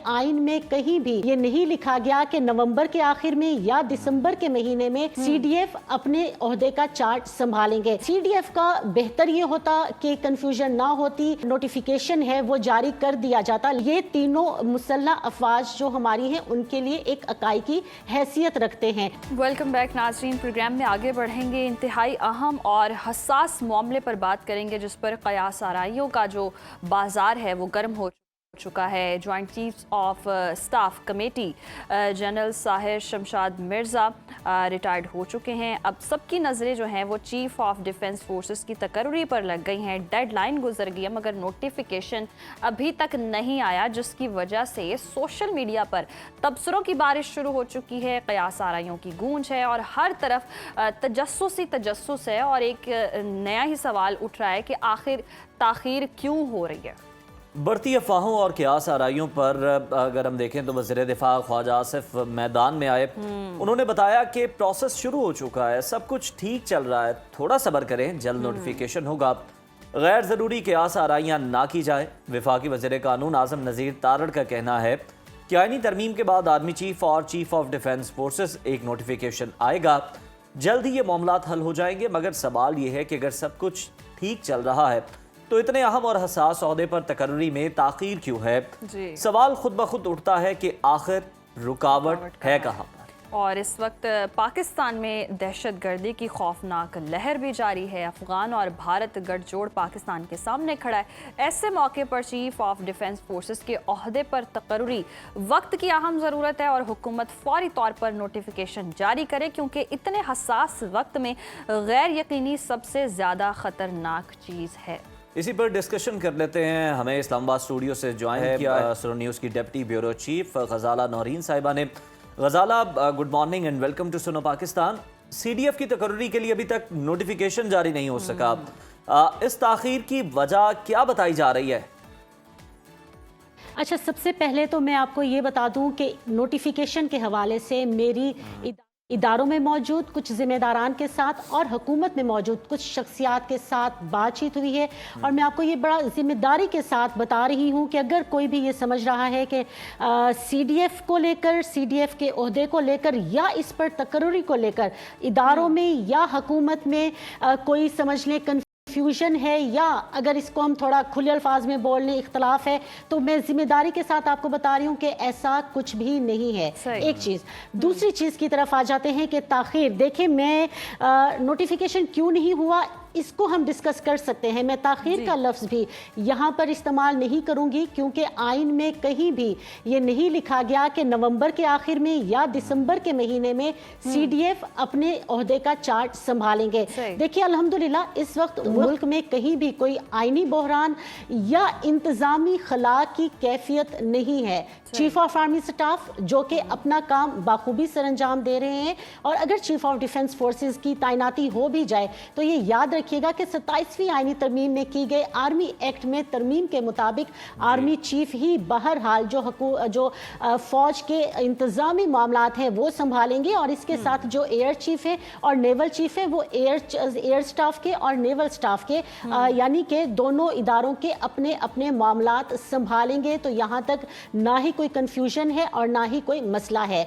आइन में कहीं भी ये नहीं लिखा गया कि नवंबर के आखिर में या दिसंबर के महीने में सीडीएफ अपने ओहदे का चार्ज संभालेंगे। सीडीएफ का बेहतर ये होता कि कंफ्यूजन ना होती, नोटिफिकेशन है वो जारी कर दिया जाता। ये तीनों मुसल्लह अफवाज जो हमारी हैं उनके लिए एक इकाई की हैसियत रखते हैं। वेलकम बैक नाज़रीन, प्रोग्राम में आगे बढ़ेंगे। इंतहाई अहम और हसास मामले पर बात करेंगे जिस पर क़यास आराइयों का जो बाजार है वो गर्म हो चुका है। Joint chiefs of staff committee general Sahir Shamshad Mirza retired हो चुके हैं। अब सबकी नज़रें जो हैं वो चीफ ऑफ डिफेंस फोर्सेस की तकर्री पर लग गई हैं। डेडलाइन गुजर गई है मगर नोटिफिकेशन अभी तक नहीं आया, जिसकी वजह से सोशल मीडिया पर तबसरों की बारिश शुरू हो चुकी है। क़यास आराइयों की गूंज है और हर तरफ तजस्सुस है और एक नया ही सवाल उठ रहा है कि आखिर ताख़ीर क्यों हो रही है। बढ़ती अफवाहों और क़यास आराइयों पर अगर हम देखें तो वज़ीर दिफा ख्वाजा आसिफ मैदान में आए। उन्होंने बताया कि प्रोसेस शुरू हो चुका है, सब कुछ ठीक चल रहा है, थोड़ा सब्र करें, जल्द नोटिफिकेशन होगा, गैर ज़रूरी क़यास आराइयाँ ना की जाए। वफाकी वज़ीर कानून आज़म नज़ीर तारड़ का कहना है कि आईनी तरमीम के बाद आर्मी चीफ और चीफ ऑफ डिफेंस फोर्सेस एक नोटिफिकेशन आएगा, जल्द ही ये मामलात हल हो जाएंगे। मगर सवाल ये है कि अगर सब कुछ ठीक चल रहा है तो इतने अहम और हसास ओहदे पर तकर्री में ताख़ीर क्यों है? सवाल खुद ब खुद उठता है कि आखिर रुकावट है कहाँ पर? और इस वक्त पाकिस्तान में दहशत गर्दी की खौफनाक लहर भी जारी है। अफगान और भारत गठजोड़ पाकिस्तान के सामने खड़ा है। ऐसे मौके पर चीफ ऑफ डिफेंस फोर्सेस के ओहदे पर तकर्री वक्त की अहम ज़रूरत है और हुकूमत फौरी तौर पर नोटिफिकेशन जारी करे, क्योंकि इतने हसास वक्त में गैर यकीनी सबसे ज़्यादा ख़तरनाक चीज़ है। इसी पर डिस्कशन कर लेते हैं। हमें इस्लामाबाद स्टूडियो से ज्वाइन किया सुनो न्यूज़ की deputy bureau chief Ghazala Naureen साहिबा ने। Ghazala, good morning and welcome to Suno Pakistan. CDF की तकर्री के लिए अभी तक नोटिफिकेशन जारी नहीं हो सका, इस ताख़ीर की वजह क्या बताई जा रही है? अच्छा, सबसे पहले तो मैं आपको ये बता दूं कि नोटिफिकेशन के हवाले से मेरी इदारों में मौजूद कुछ जिम्मेदारान के साथ और हुकूमत में मौजूद कुछ शख्सियात के साथ बातचीत हुई है और मैं आपको ये बड़ा जिम्मेदारी के साथ बता रही हूँ कि अगर कोई भी ये समझ रहा है कि सीडीएफ को लेकर, सीडीएफ के ओहदे को लेकर या इस पर तकर्री को लेकर इदारों में या हुकूमत में कोई समझ लें कन्फ्यूजन है या अगर इसको हम थोड़ा खुले अल्फाज में बोलने इख्तलाफ है, तो मैं जिम्मेदारी के साथ आपको बता रही हूँ कि ऐसा कुछ भी नहीं है। एक चीज़। दूसरी चीज़ की तरफ आ जाते हैं कि ताख़ीर। देखिए, मैं नोटिफिकेशन क्यों नहीं हुआ इसको हम डिस्कस कर सकते हैं। मैं ताख़ीर का लफ्ज़ भी यहाँ पर इस्तेमाल नहीं करूँगी क्योंकि आइन में कहीं भी ये नहीं लिखा गया कि नवंबर के आखिर में या दिसंबर के महीने में सीडीएफ अपने ओहदे का चार्ज संभालेंगे। देखिए, अल्हम्दुलिल्लाह इस वक्त मुल्क में कहीं भी कोई आइनी बहरान या इंतज़ामी खला की कैफियत नहीं है। चीफ ऑफ आर्मी स्टाफ जो कि अपना काम बाखूबी सर अंजाम दे रहे हैं और अगर चीफ ऑफ डिफेंस फोर्सेस की तैनाती हो भी जाए तो ये याद रखिएगा कि 27वीं आईनी तरमीम में की गई आर्मी एक्ट में तरमीम के मुताबिक आर्मी चीफ ही बहरहाल जो फौज के इंतजामी मामलात हैं वो संभालेंगे और इसके साथ जो एयर चीफ है और नेवल चीफ है वो एयर स्टाफ के और नेवल स्टाफ के यानी कि दोनों इदारों के अपने अपने मामलात संभालेंगे। तो यहाँ तक ना ही कोई कंफ्यूजन है और ना ही कोई मसला है।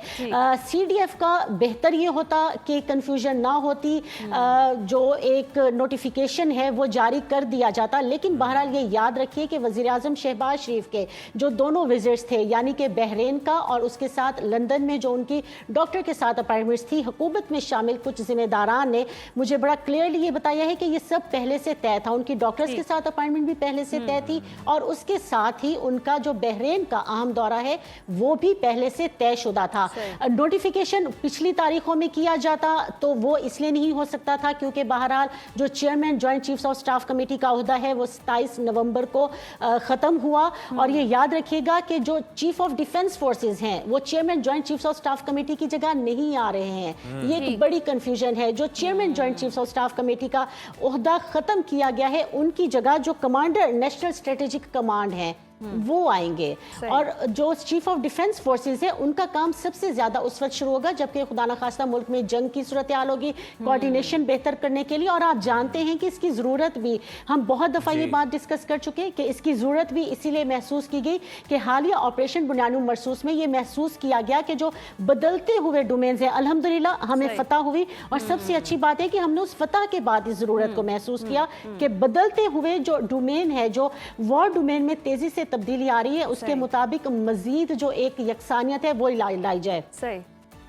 सीडीएफ का बेहतर ये होता कि कंफ्यूजन ना होती, जो एक नोटिफिकेशन है वो जारी कर दिया जाता। लेकिन बहरहाल ये याद रखिए कि वज़ीर आज़म शहबाज शरीफ के जो दोनों विजिट्स थे यानी कि बहरीन का और उसके साथ लंदन में जो उनकी डॉक्टर के साथ अपॉइंटमेंट्स थी, हुकूमत में शामिल कुछ जिम्मेदारान ने मुझे बड़ा क्लियरली ये बताया है कि ये सब पहले से तय था। उनकी डॉक्टर्स के साथ अपॉइंटमेंट भी पहले से तय थी और उसके साथ ही उनका जो बहरीन का अहम दौरा है वो भी पहले से तयशुदा था। नोटिफिकेशन पिछली तारीखों में किया जाता तो वो इसलिए नहीं हो सकता था क्योंकि बहरहाल जो chairman joint chiefs of staff committee का ओहदा है वो 27 नवंबर को ख़त्म हुआ। और ये याद रखिएगा कि जो चीफ ऑफ डिफेंस फोर्सेस हैं वो chairman joint chiefs of staff committee की जगह नहीं आ रहे हैं। ये एक बड़ी कंफ्यूजन है। जो chairman joint chiefs of staff committee का ओहदा ख़त्म किया गया है उनकी जगह जो कमांडर नेशनल स्ट्रेटेजिक कमांड है वो आएंगे। और जो चीफ ऑफ डिफेंस फोर्सेस है उनका काम सबसे ज्यादा उस वक्त शुरू होगा जबकि खुदा न खास्ता मुल्क में जंग की सूरत हाल होगी, कोऑर्डिनेशन बेहतर करने के लिए। और आप जानते हैं कि इसकी जरूरत भी, हम बहुत दफा ये बात डिस्कस कर चुके हैं कि इसकी जरूरत भी इसीलिए महसूस की गई कि हालिया ऑपरेशन बुनियानुल मरसूस में ये महसूस किया गया कि जो बदलते हुए डोमेन्स हैं, अल्हम्दुलिल्लाह हमें फतह हुई। और सबसे अच्छी बात है कि हमने उस फतह के बाद इस जरूरत को महसूस किया कि बदलते हुए जो डोमेन है, जो वॉर डोमेन में तेजी से तब्दीली आ रही है, उसके मुताबिक मजीद जो एक यकसानियत है वो लाई जाए। सही।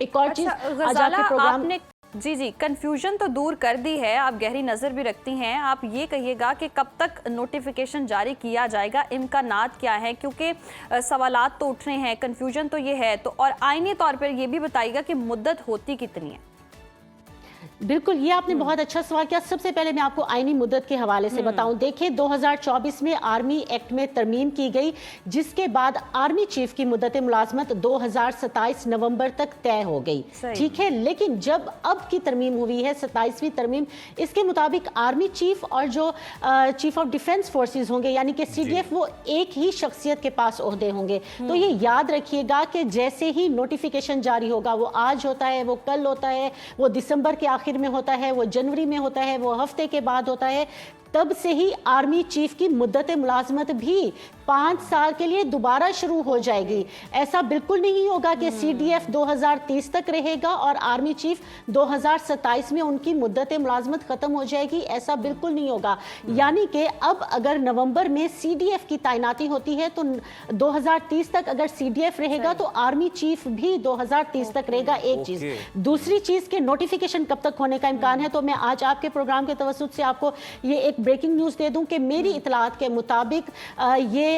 एक और चीज, आज गजाला, आपके प्रोग्राम आपने जी कंफ्यूजन तो दूर कर दी है, आप गहरी नज़र भी रखती हैं। आप ये कहिएगा कि कब तक नोटिफिकेशन जारी किया जाएगा, इम्कानात क्या है, क्योंकि सवालात तो उठ रहे हैं, कंफ्यूजन तो ये है। तो और आईनी तौर पर ये भी बताइएगा कि मुद्दत होती कितनी है। बिल्कुल, ये आपने बहुत अच्छा सवाल किया। सबसे पहले मैं आपको आईनी मुद्दत के हवाले से बताऊं। देखिए 2024 में आर्मी एक्ट में तरमीम की गई जिसके बाद आर्मी चीफ की मुद्दत मुलाजमत 2027 नवंबर तक तय हो गई, ठीक है। लेकिन जब अब की तरमीम हुई है 27वीं तरमीम, इसके मुताबिक आर्मी चीफ और जो चीफ ऑफ डिफेंस फोर्सेस होंगे यानी कि CDF, वो एक ही शख्सियत के पास ओहदे होंगे। तो ये याद रखिएगा कि जैसे ही नोटिफिकेशन जारी होगा, वो आज होता है, वो कल होता है, वो दिसंबर के आखिर में होता है, वो जनवरी में होता है, वो हफ्ते के बाद होता है, तब से ही आर्मी चीफ की मुद्दत मुलाजमत भी 5 साल के लिए दोबारा शुरू हो जाएगी। ऐसा बिल्कुल नहीं होगा कि CDF 2030 तक रहेगा और आर्मी चीफ 2027 में उनकी मुद्दत मुलाजमत खत्म हो जाएगी, ऐसा बिल्कुल नहीं होगा। यानी कि अब अगर नवंबर में CDF की तैनाती होती है तो 2030 तक अगर CDF रहेगा तो आर्मी चीफ भी 2030 तक रहेगा। एक चीज, दूसरी चीज के नोटिफिकेशन कब तक होने का इम्कान है, तो मैं आज आपके प्रोग्राम के तवस्सुत से आपको ये एक ब्रेकिंग न्यूज़ दे दूं कि मेरी इतलात के मुताबिक ये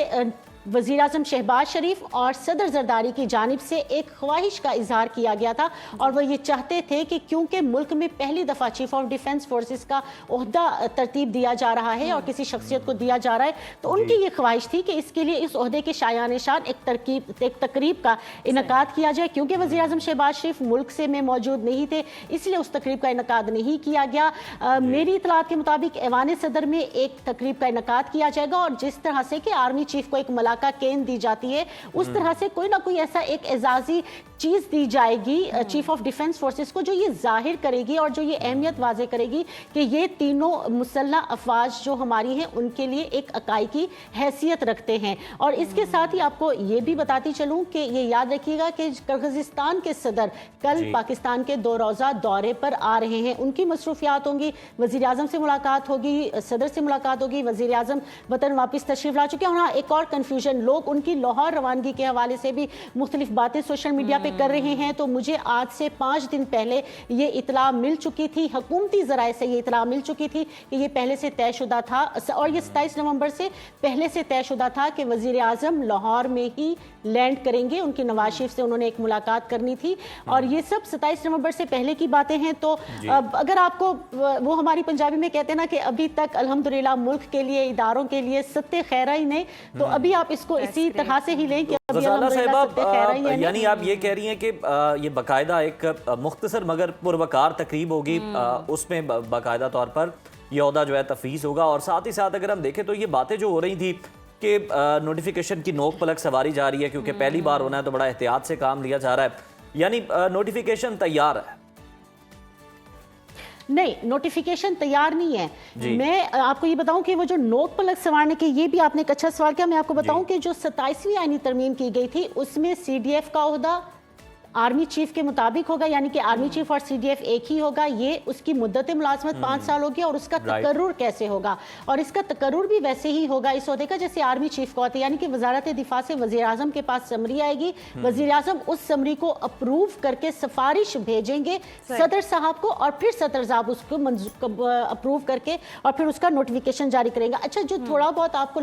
वज़ीर आज़म शहबाज शरीफ और सदर जरदारी की जानिब से एक ख्वाहिश का इजहार किया गया था और वो ये चाहते थे कि क्योंकि मुल्क में पहली दफ़ा चीफ ऑफ डिफेंस फोर्सेस का ओहदा तरतीब दिया जा रहा है और किसी शख्सियत को दिया जा रहा है, तो उनकी ये ख्वाहिश थी कि इसके लिए इस ओहदे के शायान शान एक तकरीब का इनकाद किया जाए। क्योंकि वज़ीर आज़म शहबाज शरीफ मुल्क से में मौजूद नहीं थे, इसलिए उस तकरीब का इनकाद नहीं किया गया। मेरी इतलात के मुताबिक ऐवान सदर में एक तकरीब का इनकाद किया जाएगा और जिस तरह से कि आर्मी चीफ को एक का केन दी जाती है, उस तरह से कोई ना कोई ऐसा एक एजाजी चीज दी जाएगी चीफ ऑफ डिफेंस फोर्सेस को जो ये जाहिर करेगी और जो ये अहमियत वाजे करेगी कि ये तीनों मुसल्लह अफवाज जो हमारी हैं उनके लिए एक इकाई की हैसियत रखते हैं। और इसके साथ ही आपको ये भी बताती चलूं कि ये याद रखिएगा कि किर्गिस्तान के सदर कल पाकिस्तान के 2 रोज़ा दौरे पर आ रहे हैं। उनकी मसरूफियात होंगी, वज़ीर आज़म से मुलाकात होगी, सदर से मुलाकात होगी, वज़ीर आज़म वतन वापस तशरीफ ला चुके हैं। और हाँ, एक और कन्फ्यूजन, लोग उनकी लाहौर रवानगी के हवाले से भी मुख्तलिफ बातें सोशल मीडिया पे कर रहे हैं। तो मुझे आज से 5 दिन पहले ये इतला मिल चुकी थी, हुकूमती ज़राए से ये इतला मिल चुकी थी कि ये पहले से तयशुदा था और ये 27 नवंबर से पहले से तयशुदा था कि वज़ीर आज़म लाहौर में ही लैंड करेंगे। उनकी नवाज शरीफ से उन्होंने एक मुलाकात करनी थी और ये सब 27 नवंबर से पहले की बातें हैं। तो अगर आपको वो हमारी पंजाबी में कहते हैं ना कि अभी तक अल्हम्दुलिल्लाह मुल्क के लिए, इदारों के लिए सत्ते खैरा ही नहीं, तो अभी आप इसको इसी तरह से ही लें कि यानी आप ये कह रही हैं कि ये बाकायदा एक मुख्तसर मगर पुरवकार तकरीब होगी, उसमें बाकायदा तौर पर ये ओहदा जो है तफवीज़ होगा। और साथ ही साथ अगर हम देखें तो ये बातें जो हो रही थी कि नोटिफिकेशन की नोक पलक सवारी जा रही है क्योंकि पहली बार होना है तो बड़ा एहतियात से काम लिया जा रहा है, यानी नोटिफिकेशन तैयार है? नहीं, नोटिफिकेशन तैयार नहीं है। मैं आपको ये बताऊं कि वो जो नोक पलक संवारने के, ये भी आपने एक अच्छा सवाल किया। मैं आपको बताऊं कि जो 27वीं आईनी तरमीम की गई थी उसमें CDF का ओहदा आर्मी चीफ के मुताबिक होगा, यानी कि आर्मी चीफ और CDF एक ही होगा। ये उसकी मुद्दत मुलाजमत 5 साल होगी और उसका तकर्रुर कैसे होगा, और इसका तकर्रुर भी वैसे ही होगा इस ओहदे का जैसे आर्मी चीफ का होता है, यानी कि वजारत दिफा से वज़ीर आज़म के पास समरी आएगी, वज़ीर आज़म उस समरी को अप्रूव करके सिफारिश भेजेंगे सदर साहब को और फिर सदर साहब उसको अप्रूव करके और फिर उसका नोटिफिकेशन जारी करेंगे। अच्छा, जो थोड़ा बहुत आपको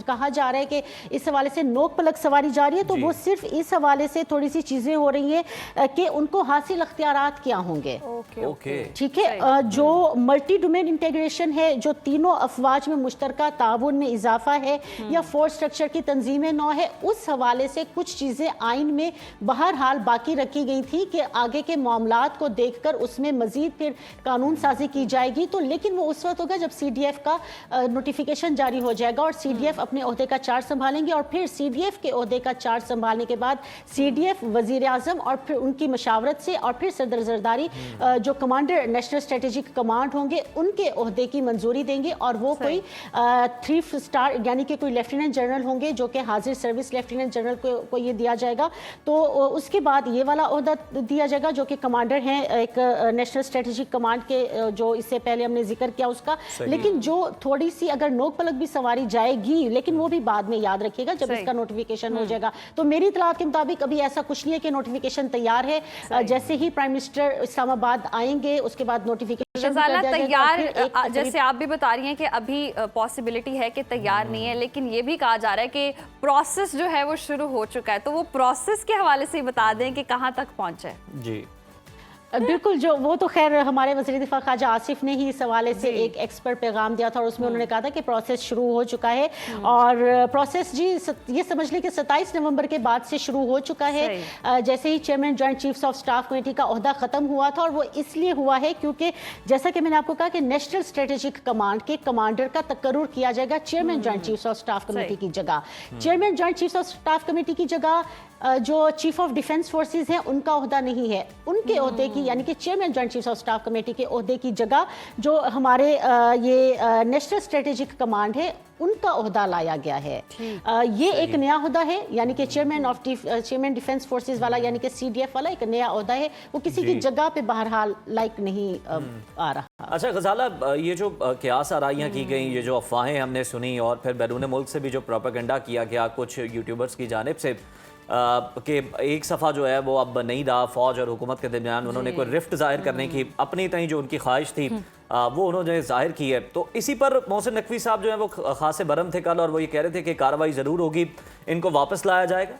कहा जा रहा है कि इस हवाले से नोक पलक सवारी जा रही है, तो वो सिर्फ इस हवाले से थोड़ी सी चीज़ें हो रही चाहिए कि उनको हासिल अख्तियारात क्या होंगे। ओके ठीक है, जो मल्टी डोमेन इंटीग्रेशन है, जो तीनों अफवाज में मुश्तरका ताउन में इजाफा है, या फोर्स स्ट्रक्चर की तंजीम नौ है, उस हवाले से कुछ चीज़ें आइन में बहरहाल बाकी रखी गई थी कि आगे के मामलात को देखकर उसमें मजीद फिर कानून साजी की जाएगी। तो लेकिन वो उस वक्त होगा जब CDF का नोटिफिकेशन जारी हो जाएगा और CDF अपने ओहदे का चार्ज संभालेंगे, और फिर CDF के ओहदे का चार्ज संभालने के बाद CDF वजीर आजम और फिर उनकी मशावरत से और फिर सदर जरदारी जो कमांडर नेशनल स्ट्रेटेजिक कमांड होंगे उनके ओहदे की मंजूरी देंगे, और वो कोई 3 स्टार यानी कि कोई लेफ्टिनेंट जनरल होंगे जो कि हाजिर सर्विस लेफ्टिनेंट जनरल को ये दिया जाएगा। तो उसके बाद ये वाला ओहदा दिया जाएगा जो कि कमांडर हैं एक नेशनल स्ट्रेटेजिक कमांड के, जो इससे पहले हमने जिक्र किया उसका। लेकिन जो थोड़ी सी अगर नोक पलक भी सवारी जाएगी, लेकिन वो भी बाद में याद रखिएगा जब इसका नोटिफिकेशन हो जाएगा। तो मेरी इतलात के मुताबिक अभी ऐसा कुछ नहीं है कि नोटिफिकेशन तैयार है, जैसे ही प्राइम मिनिस्टर इस्लामाबाद आएंगे उसके बाद नोटिफिकेशन तैयार। जैसे आप भी बता रही हैं कि अभी पॉसिबिलिटी है कि तैयार नहीं है, लेकिन ये भी कहा जा रहा है कि प्रोसेस जो है वो शुरू हो चुका है। तो वो प्रोसेस के हवाले से बता दें कि कहाँ तक पहुंचे। जी बिल्कुल, जो वो तो खैर हमारे वज़ीर दिफा ख्वाजा आसिफ ने ही इस हवाले से एक एक्सपर्ट पैगाम दिया था, और उसमें उन्होंने कहा था कि प्रोसेस शुरू हो चुका है। और प्रोसेस जी ये समझ लें कि 27 नवंबर के बाद से शुरू हो चुका है। जैसे ही chairman joint chiefs of staff committee का ओहदा ख़त्म हुआ था, और वो इसलिए हुआ है क्योंकि जैसा कि मैंने आपको कहा कि नेशनल स्ट्रेटेजिक कमांड के कमांडर का तकर्रुर किया जाएगा chairman joint chiefs of staff committee की जगह। Chairman joint chiefs of staff committee की जगह जो चीफ ऑफ डिफेंस फोर्सेस हैं उनका ओहदा नहीं है, उनके ओहदे की यानी कि chairman joint chiefs of staff committee के ओहदे की जगह जो हमारे ये नेशनल स्ट्रेटेजिक कमांड है उनका ओहदा लाया गया है। ये एक नया ओहदा है, यानी कि चेयरमैन डिफेंस फोर्सेस वाला यानी कि CDF वाला एक नया ओहदा है, वो किसी की जगह पे बहरहाल लाइक नहीं आ रहा। अच्छा गजाला, ये जो क़यास आराइयाँ की गई, ये जो अफवाहें हमने सुनी, और फिर बैरून मुल्क से भी जो प्रोपेगेंडा किया गया कुछ यूट्यूबर्स की जानिब से कि एक सफ़ा जो है वो अब नहीं रहा फ़ौज और हुकूमत के दरमियान, उन्होंने कोई रिफ्ट ज़ाहिर करने की अपनी तहीं जो उनकी ख्वाहिश थी वो उन्होंने जाहिर की है। तो इसी पर मोहसिन नकवी साहब जो है वो खासे बरम थे कल, और वो ये कह रहे थे कि कार्रवाई ज़रूर होगी, इनको वापस लाया जाएगा।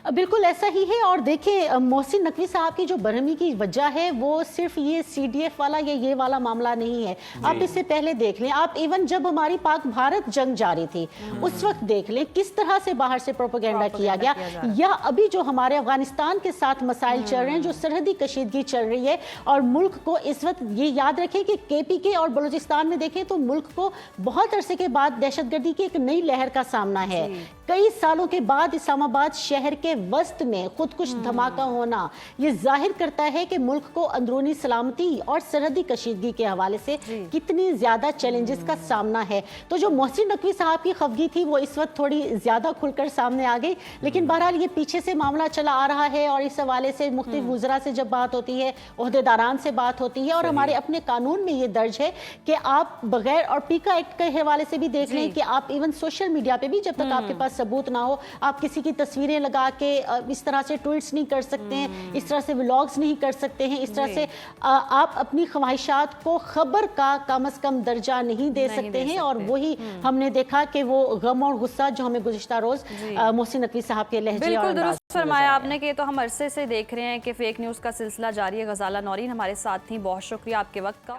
बिल्कुल ऐसा ही है। और देखिए मोहसिन नकवी साहब की जो बरहमी की वजह है वो सिर्फ ये CDF वाला या ये वाला मामला नहीं है। आप इससे पहले देख लें, आप इवन जब हमारी पाक भारत जंग जारी थी उस वक्त देख लें किस तरह से बाहर से प्रोपेगेंडा किया गया, या अभी जो हमारे अफगानिस्तान के साथ मसाइल चल रहे हैं, जो सरहदी कशीदगी चल रही है, और मुल्क को इस वक्त ये याद रखें कि KPK और बलूचिस्तान में देखें तो मुल्क को बहुत अरसे के बाद दहशतगर्दी की एक नई लहर का सामना है। कई सालों के बाद इस्लामाबाद शहर के वस्त में खुदकुश धमाका होना ये जाहिर करता है कि मुल्क को अंदरूनी सलामती और सरहदी कशीदगी के हवाले से कितनी ज्यादा चैलेंजेस का सामना है। तो जो मोहसिन नकवी साहब की खफगी थी वो इस वक्त थोड़ी ज्यादा खुलकर सामने आ गई, लेकिन बहरहाल ये पीछे से मामला चला आ रहा है, और इस हवाले से मुख्तलिफ वुज़रा से जब बात होती है, ओहदेदारान से बात होती है, और हमारे अपने कानून में ये दर्ज है कि आप बगैर, और पीका एक्ट के हवाले से भी देख लें कि आप इवन सोशल मीडिया पे भी जब तक आपके पास सबूत ना हो, आप किसी की तस्वीरें लगा के इस तरह से ट्वीट्स नहीं कर सकते हैं, इस तरह से व्लॉग्स नहीं कर सकते हैं, इस तरह से आप अपनी ख्वाहिशात को खबर का कम से कम दर्जा नहीं दे सकते हैं। और वही हमने देखा कि वो गम और गुस्सा जो हमें गुज़िश्ता रोज मोहसिन नकवी साहब के लहजे बिल्कुल दुरुस्त फरमाया आपने कि तो हम अरसे से देख रहे हैं कि फेक न्यूज़ का सिलसिला जारी है। गजाला नौरीन हमारे साथ थी, बहुत शुक्रिया आपके वक्त का।